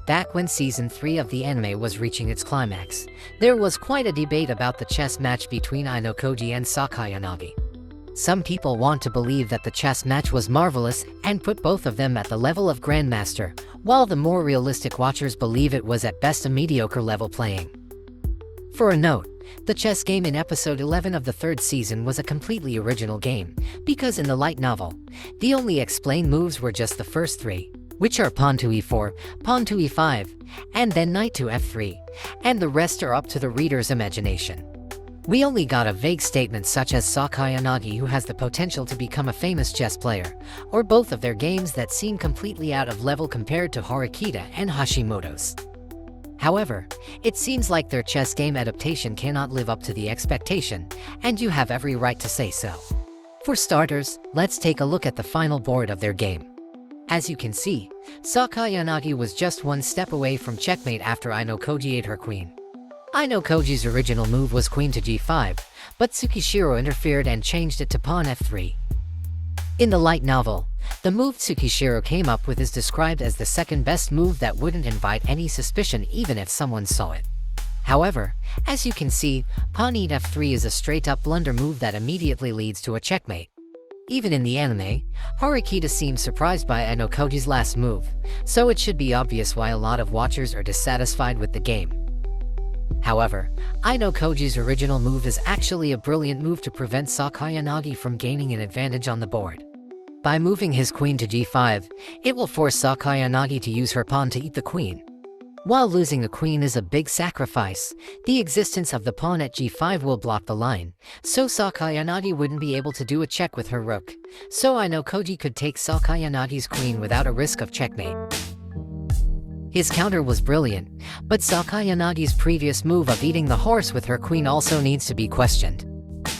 Back when Season 3 of the anime was reaching its climax, there was quite a debate about the chess match between Ayanokoji and Sakayanagi. Some people want to believe that the chess match was marvelous and put both of them at the level of Grandmaster, while the more realistic watchers believe it was at best a mediocre level playing. For a note, the chess game in episode 11 of the third season was a completely original game, because in the light novel, the only explained moves were just the first three, which are pawn to e4, pawn to e5, and then knight to f3, and the rest are up to the reader's imagination. We only got a vague statement such as Sakayanagi, who has the potential to become a famous chess player, or both of their games that seem completely out of level compared to Horikita and Hashimoto's. However, it seems like their chess game adaptation cannot live up to the expectation, and you have every right to say so. For starters, let's take a look at the final board of their game. As you can see, Sakayanagi was just one step away from checkmate after Ayanokoji ate her queen. Ayanokoji's original move was queen to g5, but Tsukishiro interfered and changed it to pawn f3. In the light novel, the move Tsukishiro came up with is described as the second best move that wouldn't invite any suspicion even if someone saw it. However, as you can see, pawn e f3 is a straight-up blunder move that immediately leads to a checkmate. Even in the anime, Horikita seems surprised by Ayanokoji's last move, so it should be obvious why a lot of watchers are dissatisfied with the game. However, Ayanokoji's original move is actually a brilliant move to prevent Sakayanagi from gaining an advantage on the board. By moving his queen to g5, it will force Sakayanagi to use her pawn to eat the queen. While losing a queen is a big sacrifice, the existence of the pawn at g5 will block the line, so Sakayanagi wouldn't be able to do a check with her rook, so Ayanokoji could take Sakayanagi's queen without a risk of checkmate. His counter was brilliant, but Sakayanagi's previous move of eating the horse with her queen also needs to be questioned.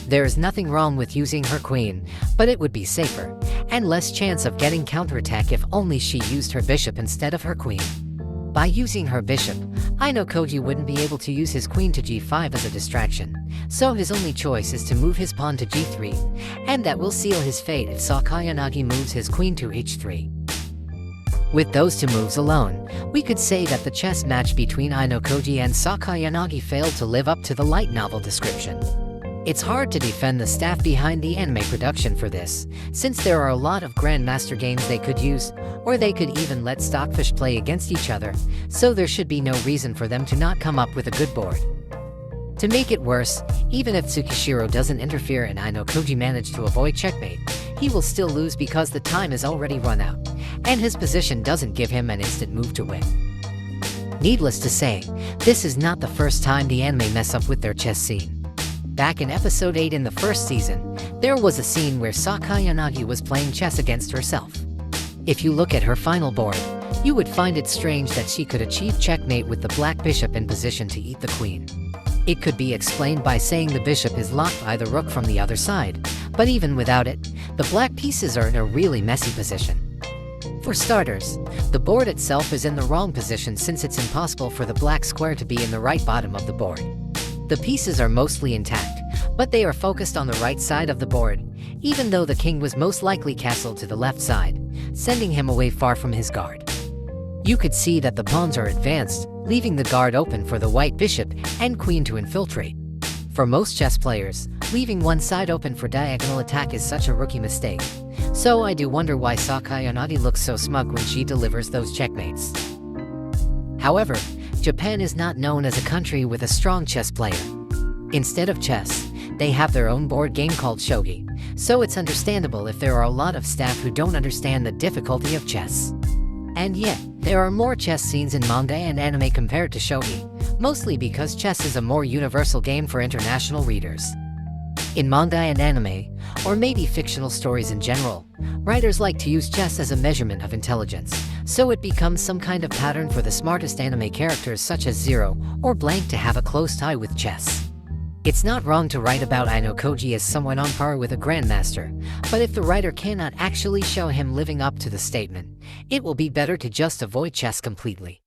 There is nothing wrong with using her queen, but it would be safer, and less chance of getting counterattack if only she used her bishop instead of her queen. By using her bishop, Ayanokoji wouldn't be able to use his queen to g5 as a distraction, so his only choice is to move his pawn to g3, and that will seal his fate if Sakayanagi moves his queen to h3. With those two moves alone, we could say that the chess match between Ayanokoji and Sakayanagi failed to live up to the light novel description. It's hard to defend the staff behind the anime production for this, since there are a lot of Grandmaster games they could use, or they could even let Stockfish play against each other, so there should be no reason for them to not come up with a good board. To make it worse, even if Tsukishiro doesn't interfere and Ayanokoji manage to avoid checkmate, he will still lose because the time is already run out, and his position doesn't give him an instant move to win. Needless to say, this is not the first time the anime mess up with their chess scene. Back in episode 8 in the first season, there was a scene where Sakayanagi was playing chess against herself. If you look at her final board, you would find it strange that she could achieve checkmate with the black bishop in position to eat the queen. It could be explained by saying the bishop is locked by the rook from the other side, but even without it, the black pieces are in a really messy position. For starters, the board itself is in the wrong position since it's impossible for the black square to be in the right bottom of the board. The pieces are mostly intact, but they are focused on the right side of the board, even though the king was most likely castled to the left side, sending him away far from his guard. You could see that the pawns are advanced, leaving the guard open for the white bishop and queen to infiltrate. For most chess players, leaving one side open for diagonal attack is such a rookie mistake, so I do wonder why Sakayanagi looks so smug when she delivers those checkmates. However, Japan is not known as a country with a strong chess player. Instead of chess, they have their own board game called shogi, so it's understandable if there are a lot of staff who don't understand the difficulty of chess. And yet, there are more chess scenes in manga and anime compared to shogi, mostly because chess is a more universal game for international readers. In manga and anime, or maybe fictional stories in general, writers like to use chess as a measurement of intelligence, so it becomes some kind of pattern for the smartest anime characters such as Zero or Blank to have a close tie with chess. It's not wrong to write about Ayanokoji as someone on par with a grandmaster, but if the writer cannot actually show him living up to the statement, it will be better to just avoid chess completely.